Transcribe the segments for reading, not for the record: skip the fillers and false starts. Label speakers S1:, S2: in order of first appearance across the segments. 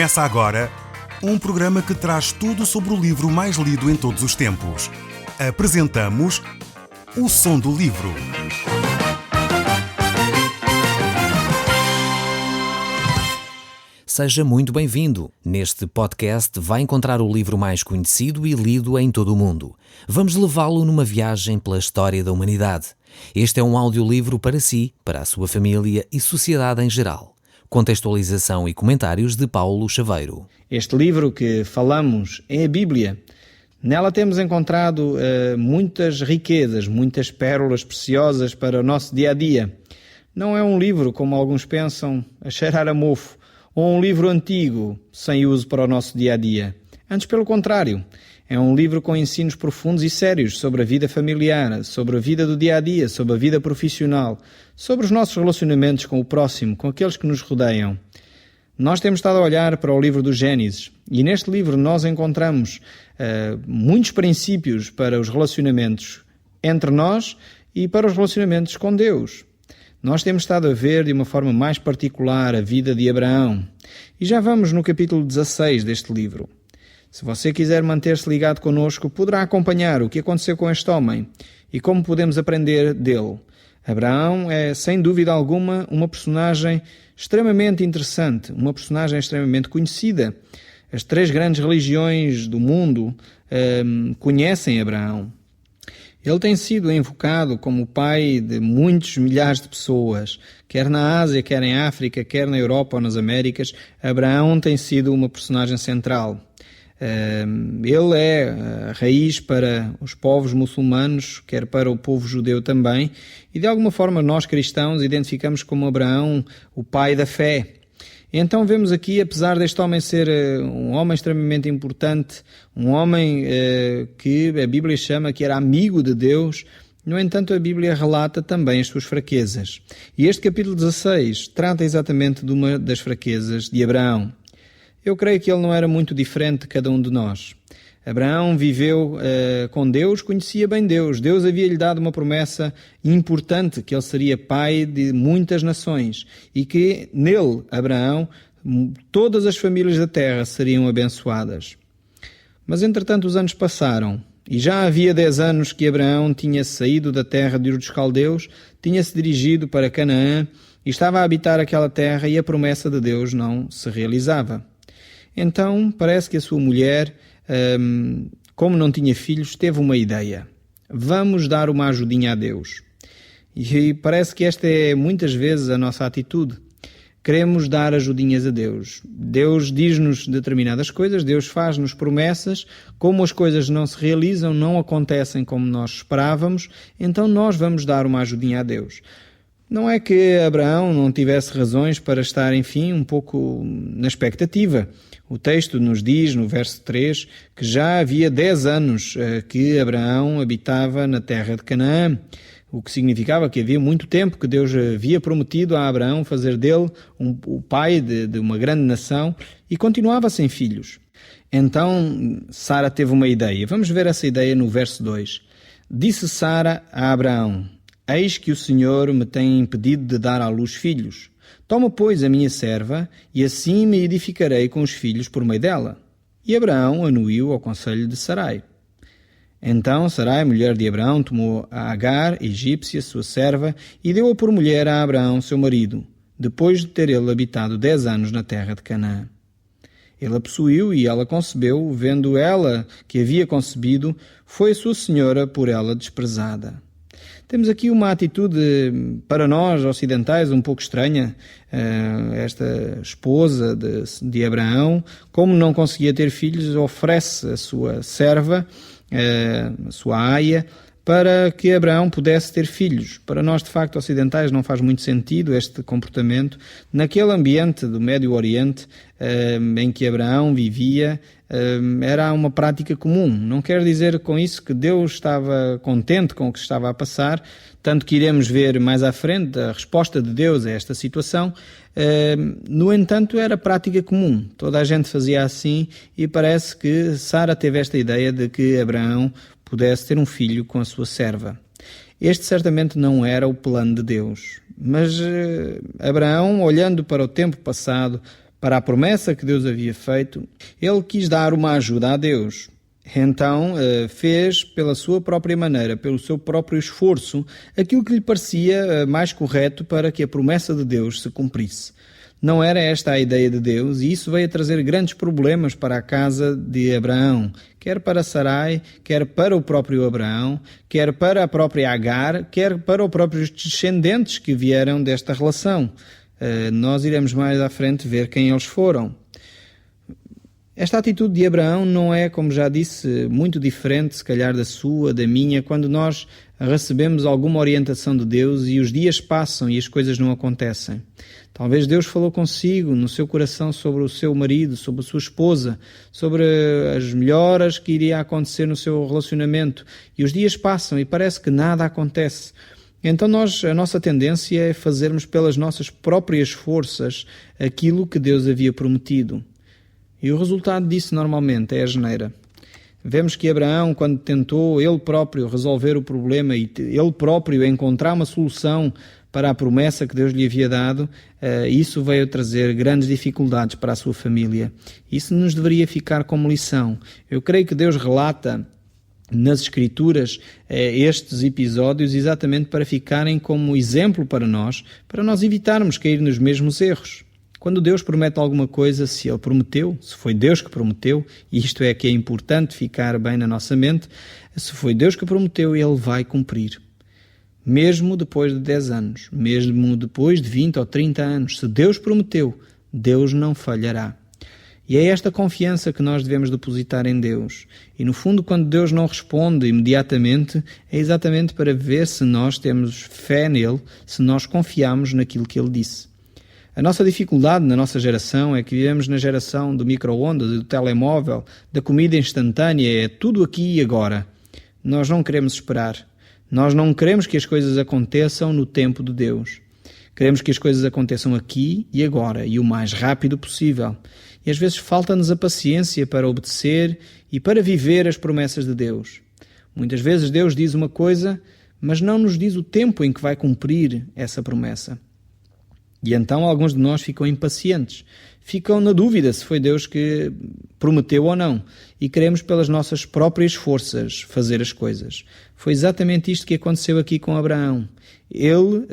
S1: Começa agora um programa que traz tudo sobre o livro mais lido em todos os tempos. Apresentamos O Som do Livro.
S2: Seja muito bem-vindo. Neste podcast vai encontrar o livro mais conhecido e lido em todo o mundo. Vamos levá-lo numa viagem pela história da humanidade. Este é um audiolivro para si, para a sua família e sociedade em geral. Contextualização e comentários de Paulo Chaveiro.
S3: Este livro que falamos é a Bíblia. Nela temos encontrado muitas riquezas, muitas pérolas preciosas para o nosso dia-a-dia. Não é um livro, como alguns pensam, a cheirar a mofo, ou um livro antigo, sem uso para o nosso dia-a-dia. Antes, pelo contrário, é um livro com ensinos profundos e sérios sobre a vida familiar, sobre a vida do dia-a-dia, sobre a vida profissional, sobre os nossos relacionamentos com o próximo, com aqueles que nos rodeiam. Nós temos estado a olhar para o livro do Gênesis e neste livro nós encontramos muitos princípios para os relacionamentos entre nós e para os relacionamentos com Deus. Nós temos estado a ver de uma forma mais particular a vida de Abraão e já vamos no capítulo 16 deste livro. Se você quiser manter-se ligado connosco, poderá acompanhar o que aconteceu com este homem e como podemos aprender dele. Abraão é, sem dúvida alguma, uma personagem extremamente interessante, uma personagem extremamente conhecida. As três grandes religiões do mundo conhecem Abraão. Ele tem sido invocado como o pai de muitos milhares de pessoas, quer na Ásia, quer em África, quer na Europa ou nas Américas. Abraão tem sido uma personagem central. Ele é a raiz para os povos muçulmanos, quer para o povo judeu também, e de alguma forma nós cristãos identificamos como Abraão o pai da fé. Então vemos aqui, apesar deste homem ser um homem extremamente importante, um homem que a Bíblia chama que era amigo de Deus, no entanto a Bíblia relata também as suas fraquezas. E este capítulo 16 trata exatamente de uma das fraquezas de Abraão. Eu creio que ele não era muito diferente de cada um de nós. Abraão viveu com Deus, conhecia bem Deus. Deus havia-lhe dado uma promessa importante, que ele seria pai de muitas nações e que nele, Abraão, todas as famílias da terra seriam abençoadas. Mas, entretanto, os anos passaram e já havia 10 anos que Abraão tinha saído da terra de Ur dos Caldeus, tinha-se dirigido para Canaã e estava a habitar aquela terra e a promessa de Deus não se realizava. Então, parece que a sua mulher, como não tinha filhos, teve uma ideia. Vamos dar uma ajudinha a Deus. E parece que esta é muitas vezes a nossa atitude. Queremos dar ajudinhas a Deus. Deus diz-nos determinadas coisas, Deus faz-nos promessas, como as coisas não se realizam, não acontecem como nós esperávamos, então nós vamos dar uma ajudinha a Deus. Não é que Abraão não tivesse razões para estar, enfim, um pouco na expectativa. O texto nos diz, no verso 3, que já havia 10 anos que Abraão habitava na terra de Canaã, o que significava que havia muito tempo que Deus havia prometido a Abraão fazer dele o pai de uma grande nação e continuava sem filhos. Então, Sara teve uma ideia. Vamos ver essa ideia no verso 2. Disse Sara a Abraão: Eis que o Senhor me tem impedido de dar à luz filhos. Toma, pois, a minha serva, e assim me edificarei com os filhos por meio dela. E Abraão anuiu ao conselho de Sarai. Então Sarai, mulher de Abraão, tomou a Agar, egípcia, sua serva, e deu-a por mulher a Abraão, seu marido, depois de ter ele habitado 10 anos na terra de Canaã. Ele a possuiu e ela concebeu, vendo ela que havia concebido, foi sua senhora por ela desprezada. Temos aqui uma atitude, para nós ocidentais, um pouco estranha. Esta esposa de Abraão, como não conseguia ter filhos, oferece a sua serva, a sua aia, para que Abraão pudesse ter filhos. Para nós, de facto, ocidentais, não faz muito sentido este comportamento. Naquele ambiente do Médio Oriente em que Abraão vivia, era uma prática comum. Não quer dizer com isso que Deus estava contente com o que estava a passar, tanto que iremos ver mais à frente a resposta de Deus a esta situação. No entanto, era prática comum. Toda a gente fazia assim e parece que Sara teve esta ideia de que Abraão pudesse ter um filho com a sua serva. Este certamente não era o plano de Deus, mas Abraão, olhando para o tempo passado, para a promessa que Deus havia feito, ele quis dar uma ajuda a Deus. Então fez pela sua própria maneira, pelo seu próprio esforço, aquilo que lhe parecia mais correto para que a promessa de Deus se cumprisse. Não era esta a ideia de Deus, e isso veio a trazer grandes problemas para a casa de Abraão, quer para Sarai, quer para o próprio Abraão, quer para a própria Agar, quer para os próprios descendentes que vieram desta relação. Nós iremos mais à frente ver quem eles foram. Esta atitude de Abraão não é, como já disse, muito diferente, se calhar, da sua, da minha, quando nós recebemos alguma orientação de Deus e os dias passam e as coisas não acontecem. Talvez Deus falou consigo, no seu coração, sobre o seu marido, sobre a sua esposa, sobre as melhoras que iria acontecer no seu relacionamento, e os dias passam e parece que nada acontece. Então a nossa tendência é fazermos pelas nossas próprias forças aquilo que Deus havia prometido. E o resultado disso normalmente é a asneira. Vemos que Abraão, quando tentou ele próprio resolver o problema e ele próprio encontrar uma solução para a promessa que Deus lhe havia dado, isso veio trazer grandes dificuldades para a sua família. Isso nos deveria ficar como lição. Eu creio que Deus relata nas Escrituras estes episódios exatamente para ficarem como exemplo para nós evitarmos cair nos mesmos erros. Quando Deus promete alguma coisa, se Ele prometeu, se foi Deus que prometeu, e isto é que é importante ficar bem na nossa mente, se foi Deus que prometeu, Ele vai cumprir. Mesmo depois de 10 anos, mesmo depois de 20 ou 30 anos, se Deus prometeu, Deus não falhará. E é esta confiança que nós devemos depositar em Deus. E no fundo, quando Deus não responde imediatamente, é exatamente para ver se nós temos fé nele, se nós confiamos naquilo que Ele disse. A nossa dificuldade na nossa geração é que vivemos na geração do micro-ondas e do telemóvel, da comida instantânea, é tudo aqui e agora. Nós não queremos esperar. Nós não queremos que as coisas aconteçam no tempo de Deus. Queremos que as coisas aconteçam aqui e agora, e o mais rápido possível. E às vezes falta-nos a paciência para obedecer e para viver as promessas de Deus. Muitas vezes Deus diz uma coisa, mas não nos diz o tempo em que vai cumprir essa promessa. E então alguns de nós ficam impacientes, ficam na dúvida se foi Deus que prometeu ou não, e queremos pelas nossas próprias forças fazer as coisas. Foi exatamente isto que aconteceu aqui com Abraão. Ele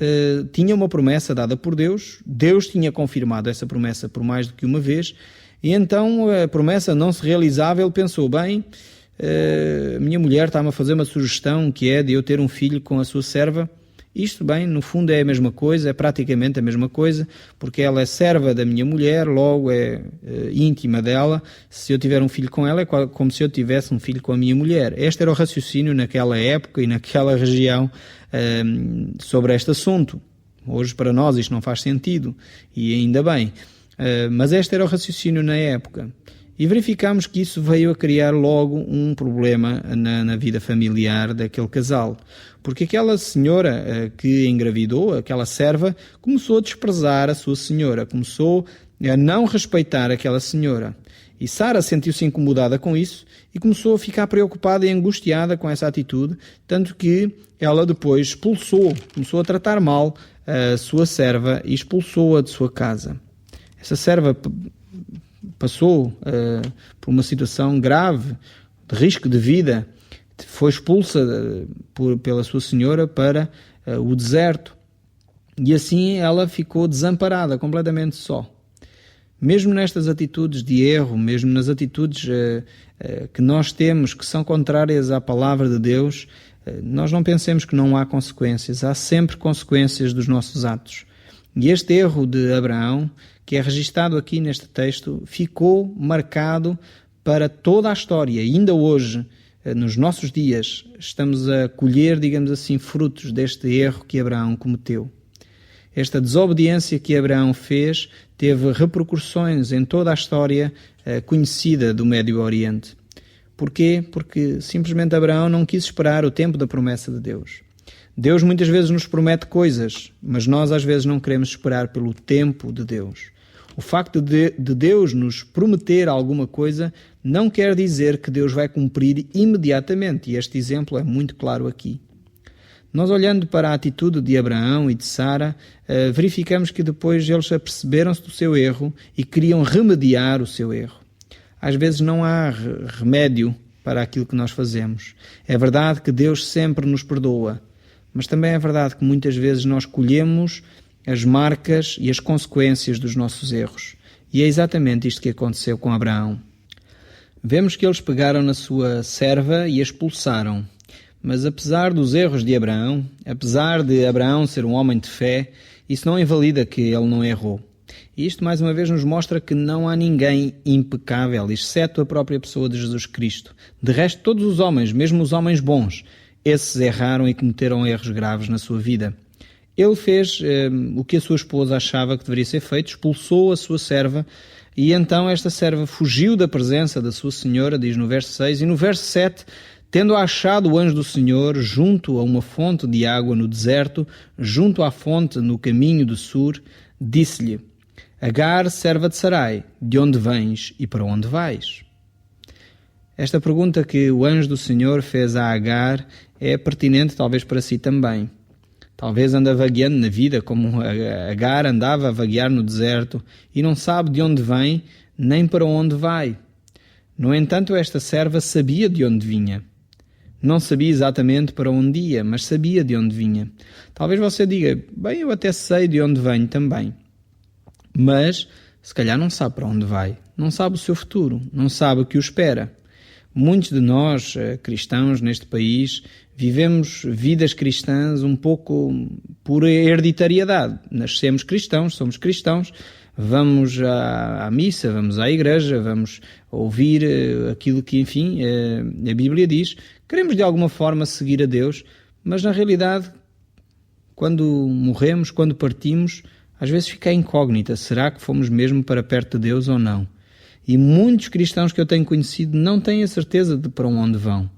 S3: tinha uma promessa dada por Deus, Deus tinha confirmado essa promessa por mais do que uma vez, e então a promessa não se realizava, ele pensou, bem, a minha mulher está-me a fazer uma sugestão que é de eu ter um filho com a sua serva. Isto, bem, no fundo é a mesma coisa, é praticamente a mesma coisa, porque ela é serva da minha mulher, logo é íntima dela. Se eu tiver um filho com ela, é como se eu tivesse um filho com a minha mulher. Este era o raciocínio naquela época e naquela região sobre este assunto. Hoje, para nós, isto não faz sentido, e ainda bem. Mas este era o raciocínio na época. E verificamos que isso veio a criar logo um problema na vida familiar daquele casal. Porque aquela senhora que engravidou, aquela serva, começou a desprezar a sua senhora, começou a não respeitar aquela senhora. E Sara sentiu-se incomodada com isso e começou a ficar preocupada e angustiada com essa atitude, tanto que ela depois começou a tratar mal a sua serva e expulsou-a de sua casa. Essa serva passou por uma situação grave, de risco de vida, foi expulsa pela sua senhora para o deserto e assim ela ficou desamparada, completamente só. Mesmo nestas atitudes de erro, mesmo nas atitudes que nós temos que são contrárias à palavra de Deus, nós não pensemos que não há consequências, há sempre consequências dos nossos atos. E este erro de Abraão, que é registado aqui neste texto, ficou marcado para toda a história. E ainda hoje, nos nossos dias, estamos a colher, digamos assim, frutos deste erro que Abraão cometeu. Esta desobediência que Abraão fez teve repercussões em toda a história conhecida do Médio Oriente. Porquê? Porque simplesmente Abraão não quis esperar o tempo da promessa de Deus. Deus muitas vezes nos promete coisas, mas nós às vezes não queremos esperar pelo tempo de Deus. O facto de Deus nos prometer alguma coisa não quer dizer que Deus vai cumprir imediatamente, e este exemplo é muito claro aqui. Nós, olhando para a atitude de Abraão e de Sara, verificamos que depois eles aperceberam-se do seu erro e queriam remediar o seu erro. Às vezes não há remédio para aquilo que nós fazemos. É verdade que Deus sempre nos perdoa, mas também é verdade que muitas vezes nós colhemos as marcas e as consequências dos nossos erros. E é exatamente isto que aconteceu com Abraão. Vemos que eles pegaram na sua serva e a expulsaram. Mas apesar dos erros de Abraão, apesar de Abraão ser um homem de fé, isso não invalida que ele não errou. E isto mais uma vez nos mostra que não há ninguém impecável, exceto a própria pessoa de Jesus Cristo. De resto, todos os homens, mesmo os homens bons, esses erraram e cometeram erros graves na sua vida. Ele fez o que a sua esposa achava que deveria ser feito, expulsou a sua serva, e então esta serva fugiu da presença da sua senhora, diz no verso 6, e no verso 7, tendo achado o anjo do Senhor junto a uma fonte de água no deserto, junto à fonte no caminho de Sur, disse-lhe: Agar, serva de Sarai, de onde vens e para onde vais? Esta pergunta que o anjo do Senhor fez a Agar é pertinente talvez para si também. Talvez anda vagueando na vida como Agar andava a vaguear no deserto e não sabe de onde vem nem para onde vai. No entanto, esta serva sabia de onde vinha. Não sabia exatamente para onde ia, mas sabia de onde vinha. Talvez você diga: bem, eu até sei de onde venho também. Mas, se calhar não sabe para onde vai. Não sabe o seu futuro. Não sabe o que o espera. Muitos de nós, cristãos neste país, vivemos vidas cristãs um pouco por hereditariedade. Nascemos cristãos, somos cristãos, vamos à missa, vamos à igreja, vamos ouvir aquilo que, enfim, a Bíblia diz. Queremos de alguma forma seguir a Deus, mas na realidade, quando morremos, quando partimos, às vezes fica a incógnita: será que fomos mesmo para perto de Deus ou não? E muitos cristãos que eu tenho conhecido não têm a certeza de para onde vão.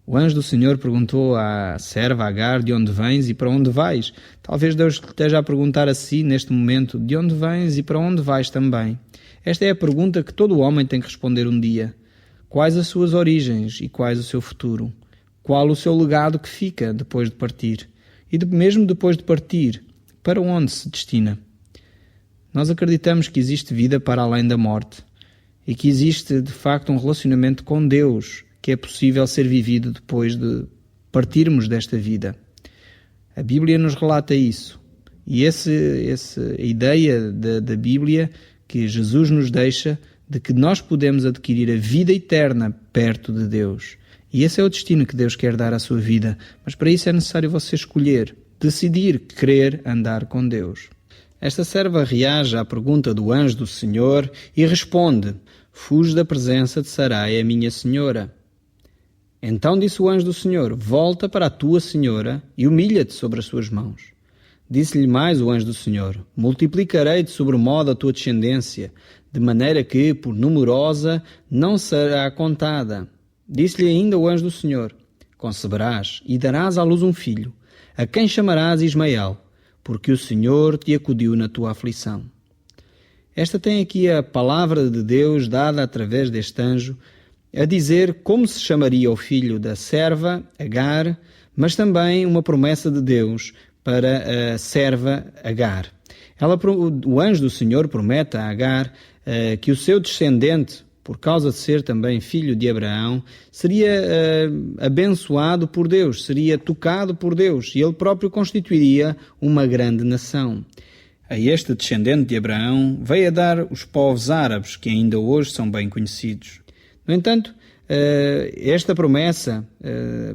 S3: O anjo do Senhor perguntou à serva Agar: de onde vens e para onde vais? Talvez Deus esteja a perguntar a si neste momento: de onde vens e para onde vais também? Esta é a pergunta que todo homem tem que responder um dia. Quais as suas origens e quais o seu futuro? Qual o seu legado que fica depois de partir? E mesmo depois de partir, para onde se destina? Nós acreditamos que existe vida para além da morte e que existe, de facto, um relacionamento com Deus que é possível ser vivido depois de partirmos desta vida. A Bíblia nos relata isso. E essa ideia da Bíblia que Jesus nos deixa de que nós podemos adquirir a vida eterna perto de Deus. E esse é o destino que Deus quer dar à sua vida. Mas para isso é necessário você escolher, decidir querer andar com Deus. Esta serva reage à pergunta do anjo do Senhor e responde: fuge da presença de Sarai, a minha senhora. Então disse o anjo do Senhor: volta para a tua senhora e humilha-te sobre as suas mãos. Disse-lhe mais o anjo do Senhor: multiplicarei de sobremodo a tua descendência, de maneira que, por numerosa, não será contada. Disse-lhe ainda o anjo do Senhor: conceberás e darás à luz um filho, a quem chamarás Ismael, porque o Senhor te acudiu na tua aflição. Esta tem aqui a palavra de Deus dada através deste anjo, a dizer como se chamaria o filho da serva, Agar, mas também uma promessa de Deus para a serva Agar. O anjo do Senhor promete a Agar que o seu descendente, por causa de ser também filho de Abraão, seria abençoado por Deus, seria tocado por Deus, e ele próprio constituiria uma grande nação. A este descendente de Abraão veio a dar os povos árabes, que ainda hoje são bem conhecidos. No entanto, esta promessa,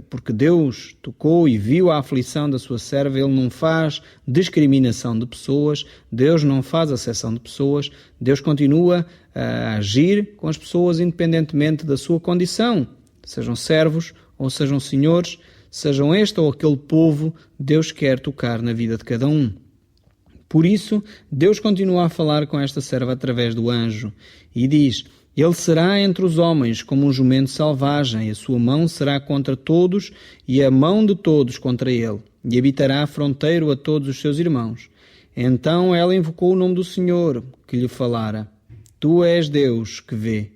S3: porque Deus tocou e viu a aflição da sua serva, Ele não faz discriminação de pessoas, Deus não faz acepção de pessoas, Deus continua a agir com as pessoas independentemente da sua condição, sejam servos ou sejam senhores, sejam este ou aquele povo, Deus quer tocar na vida de cada um. Por isso, Deus continua a falar com esta serva através do anjo e diz: ele será entre os homens como um jumento selvagem, a sua mão será contra todos e a mão de todos contra ele, e habitará fronteiro a todos os seus irmãos. Então ela invocou o nome do Senhor, que lhe falara: tu és Deus que vê.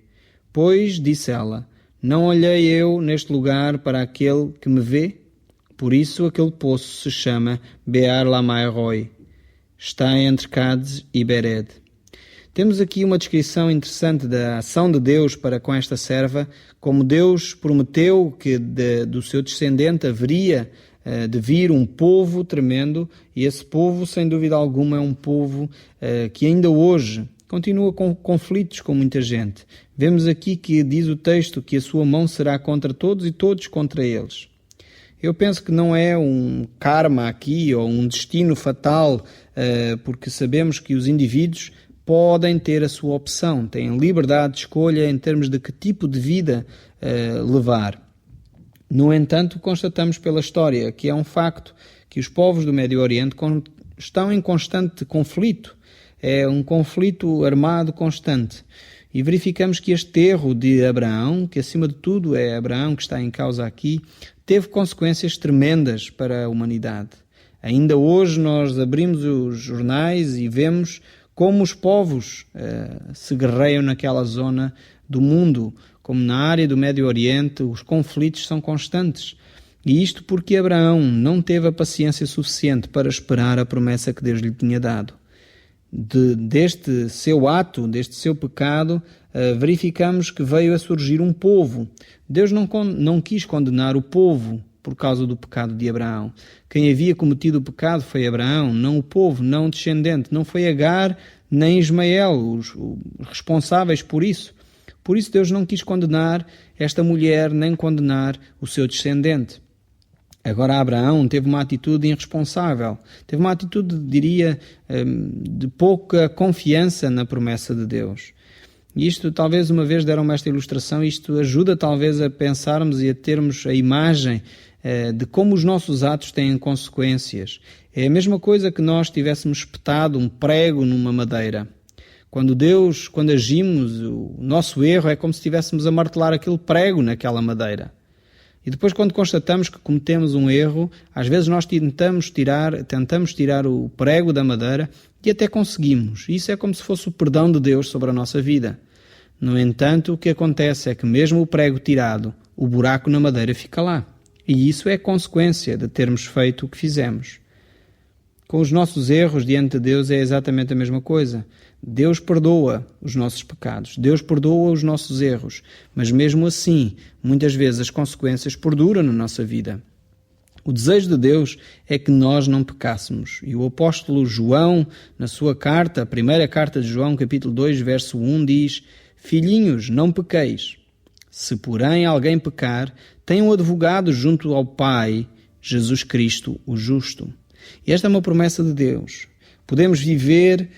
S3: Pois, disse ela, não olhei eu neste lugar para aquele que me vê? Por isso aquele poço se chama Be'er Lamai Roi. Está entre Cádiz e Bered. Temos aqui uma descrição interessante da ação de Deus para com esta serva, como Deus prometeu que do seu descendente haveria de vir um povo tremendo, e esse povo, sem dúvida alguma, é um povo que ainda hoje continua com conflitos com muita gente. Vemos aqui que diz o texto que a sua mão será contra todos e todos contra eles. Eu penso que não é um karma aqui ou um destino fatal, porque sabemos que os indivíduos podem ter a sua opção, têm liberdade de escolha em termos de que tipo de vida levar. No entanto, constatamos pela história que é um facto que os povos do Médio Oriente estão em constante conflito. É um conflito armado constante. E verificamos que este erro de Abraão, que acima de tudo é Abraão que está em causa aqui, teve consequências tremendas para a humanidade. Ainda hoje nós abrimos os jornais e vemos como os povos se guerreiam naquela zona do mundo, como na área do Médio Oriente, os conflitos são constantes. E isto porque Abraão não teve a paciência suficiente para esperar a promessa que Deus lhe tinha dado. Deste seu ato, deste seu pecado, verificamos que veio a surgir um povo. Deus não quis condenar o povo por causa do pecado de Abraão. Quem havia cometido o pecado foi Abraão, não o povo, não o descendente. Não foi Agar nem Ismael os responsáveis por isso. Por isso Deus não quis condenar esta mulher, nem condenar o seu descendente. Agora Abraão teve uma atitude irresponsável, teve uma atitude, diria, de pouca confiança na promessa de Deus. E isto, talvez uma vez deram-me esta ilustração, isto ajuda talvez a pensarmos e a termos a imagem de como os nossos atos têm consequências. É a mesma coisa que nós tivéssemos espetado um prego numa madeira. Quando agimos, o nosso erro é como se estivéssemos a martelar aquele prego naquela madeira. E depois, quando constatamos que cometemos um erro, às vezes nós tentamos tirar o prego da madeira e até conseguimos. Isso é como se fosse o perdão de Deus sobre a nossa vida. No entanto, o que acontece é que mesmo o prego tirado, o buraco na madeira fica lá. E isso é consequência de termos feito o que fizemos. Com os nossos erros diante de Deus é exatamente a mesma coisa. Deus perdoa os nossos pecados, Deus perdoa os nossos erros, mas mesmo assim, muitas vezes as consequências perduram na nossa vida. O desejo de Deus é que nós não pecássemos. E o apóstolo João, na sua carta, a primeira carta de João, capítulo 2, verso 1, diz: Filhinhos, não pequeis. Se, porém, alguém pecar, tem um advogado junto ao Pai, Jesus Cristo, o justo. E esta é uma promessa de Deus. Podemos viver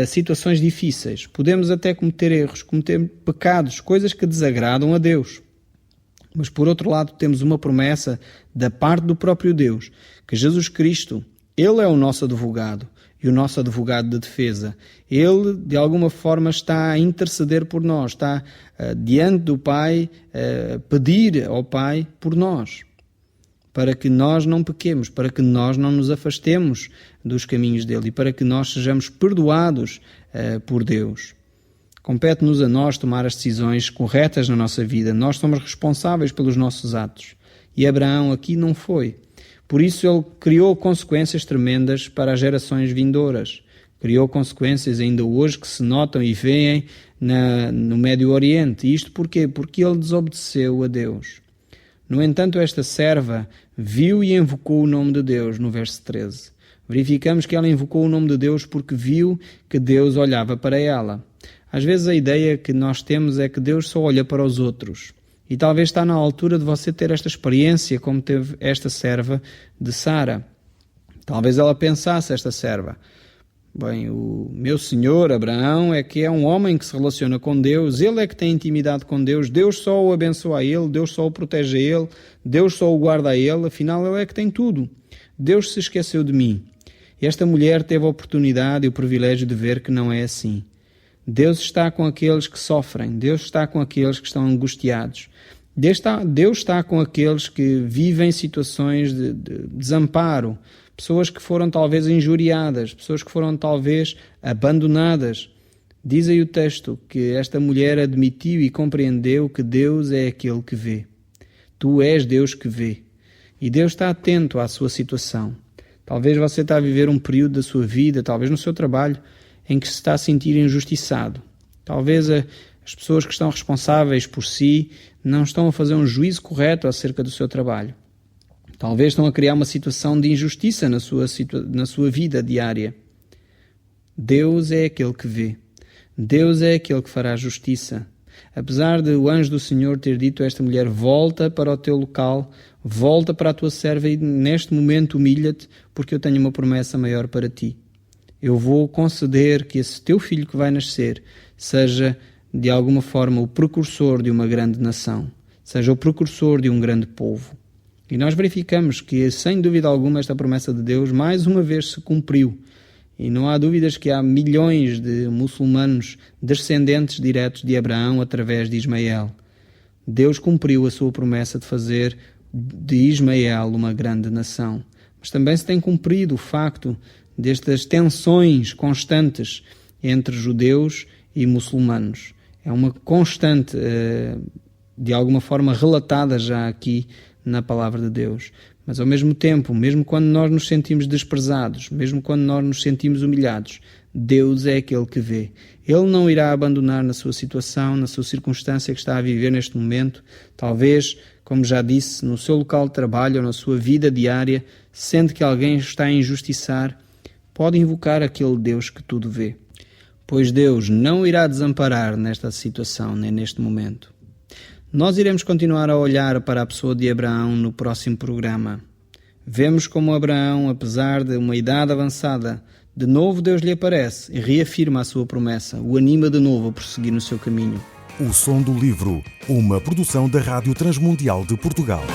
S3: situações difíceis, podemos até cometer erros, cometer pecados, coisas que desagradam a Deus. Mas por outro lado temos uma promessa da parte do próprio Deus, que Jesus Cristo, Ele é o nosso advogado e o nosso advogado de defesa. Ele, de alguma forma, está a interceder por nós, está diante do Pai, a pedir ao Pai por nós, para que nós não pequemos, para que nós não nos afastemos dos caminhos dele e para que nós sejamos perdoados por Deus. Compete-nos a nós tomar as decisões corretas na nossa vida. Nós somos responsáveis pelos nossos atos. E Abraão aqui não foi. Por isso ele criou consequências tremendas para as gerações vindouras. Criou consequências ainda hoje que se notam e veem no Médio Oriente. E isto porquê? Porque ele desobedeceu a Deus. No entanto, esta serva viu e invocou o nome de Deus, no verso 13. Verificamos que ela invocou o nome de Deus porque viu que Deus olhava para ela. Às vezes a ideia que nós temos é que Deus só olha para os outros. E talvez está na altura de você ter esta experiência como teve esta serva de Sara. Talvez ela pensasse, esta serva: bem, o meu senhor Abraão é que é um homem que se relaciona com Deus, ele é que tem intimidade com Deus, Deus só o abençoa a ele, Deus só o protege a ele, Deus só o guarda a ele, afinal ele é que tem tudo. Deus se esqueceu de mim. E esta mulher teve a oportunidade e o privilégio de ver que não é assim. Deus está com aqueles que sofrem, Deus está com aqueles que estão angustiados. Deus está com aqueles que vivem situações de desamparo, pessoas que foram talvez injuriadas, pessoas que foram talvez abandonadas. Diz aí o texto que esta mulher admitiu e compreendeu que Deus é aquele que vê. Tu és Deus que vê. E Deus está atento à sua situação. Talvez você está a viver um período da sua vida, talvez no seu trabalho, em que se está a sentir injustiçado. Talvez as pessoas que estão responsáveis por si não estão a fazer um juízo correto acerca do seu trabalho. Talvez estão a criar uma situação de injustiça na sua vida diária. Deus é aquele que vê. Deus é aquele que fará justiça. Apesar de o anjo do Senhor ter dito a esta mulher: volta para o teu local, volta para a tua serva e neste momento humilha-te, porque eu tenho uma promessa maior para ti. Eu vou conceder que esse teu filho que vai nascer seja, de alguma forma, o precursor de uma grande nação, seja o precursor de um grande povo. E nós verificamos que, sem dúvida alguma, esta promessa de Deus mais uma vez se cumpriu. E não há dúvidas que há milhões de muçulmanos descendentes diretos de Abraão através de Ismael. Deus cumpriu a sua promessa de fazer de Ismael uma grande nação. Mas também se tem cumprido o facto destas tensões constantes entre judeus e muçulmanos. É uma constante, de alguma forma relatada já aqui na palavra de Deus. Mas ao mesmo tempo, mesmo quando nós nos sentimos desprezados, mesmo quando nós nos sentimos humilhados, Deus é aquele que vê. Ele não irá abandonar na sua situação, na sua circunstância que está a viver neste momento. Talvez, como já disse, no seu local de trabalho ou na sua vida diária, sente que alguém está a injustiçar, pode invocar aquele Deus que tudo vê. Pois Deus não irá desamparar nesta situação, nem neste momento. Nós iremos continuar a olhar para a pessoa de Abraão no próximo programa. Vemos como Abraão, apesar de uma idade avançada, de novo Deus lhe aparece e reafirma a sua promessa, o anima de novo a prosseguir no seu caminho.
S1: O Som do Livro, uma produção da Rádio Transmundial de Portugal.